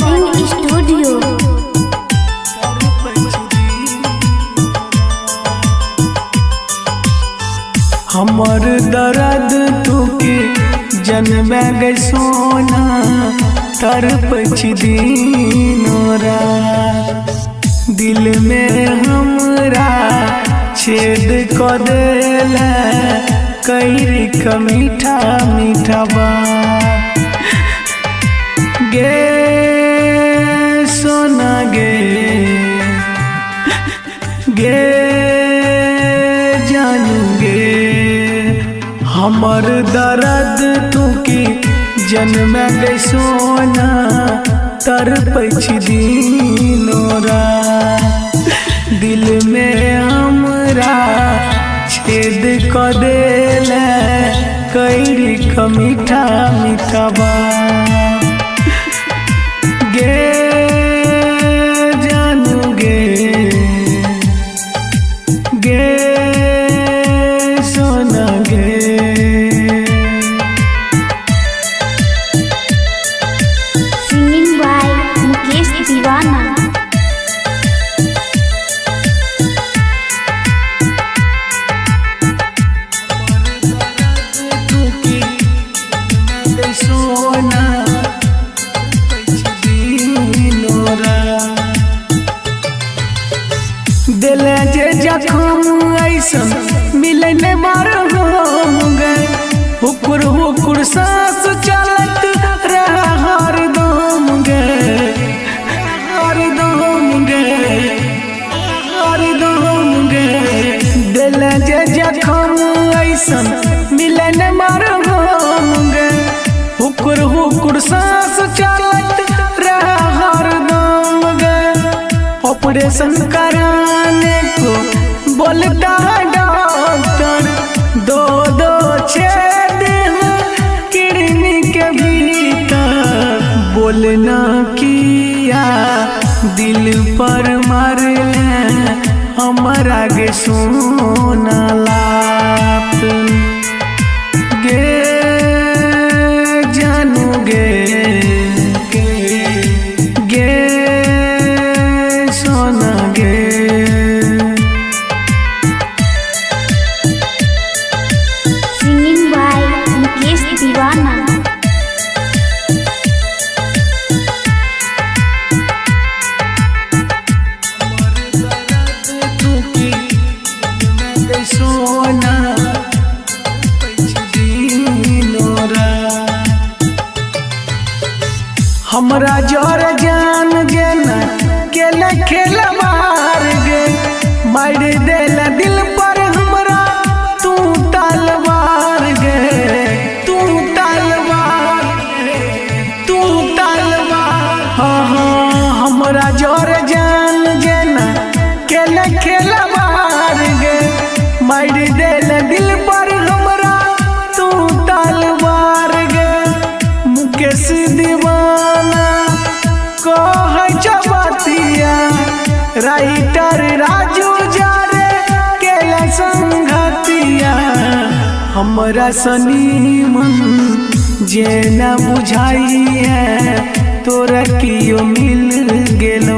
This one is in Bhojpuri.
Recording studio. हमर दर्द तुके जनमे गए सोना तर दिनों रात दिल में हमरा छेद क देला कईरी का मीठा मीठा बात गे सोना गे गे जानू गे हमर दर्द तुकी जन्म गए सोना तर दिनों रात दिल में हमरा छेद क देला कईरी का मीठा मीठा बात गे जानू गे गे सोना गे सिंगिंग बाय मुकेश दीवाना। सोना दिल जे जखम ऐसन मिले ने मार गए हुकुर हुकुर सांस चलत रहा हरदम गए हरदम गए हरदम गए दिल जे जखम ऐसन मिले ने मार गए हुकुर हुकुर सांस चलत रहा हरदम गए ऑपरेशन कराने को बोलता डॉक्टर दो दो छेद किडनी के भीतर बोलना किया दिल पर मारले हमारा गे सोना लात गे जानू गे गे सोना गे सिंगिंग बाय मुकेश दीवाना। सोना हमरा जोर जान गेना केले खेल मार गे मार देला दिल पर हमरा तू तलवार गे तू तलवार तू तलवार हाँ हाँ हमरा जोर जान गेना केले खेल मार गे मार देला दिल पर हमरा तू तलवार गे मुकेश दीवाना राइटर राजू जारे केला संगतिया हमरा सनी मन जे न बुझाई है तोरा कियो मिल गेल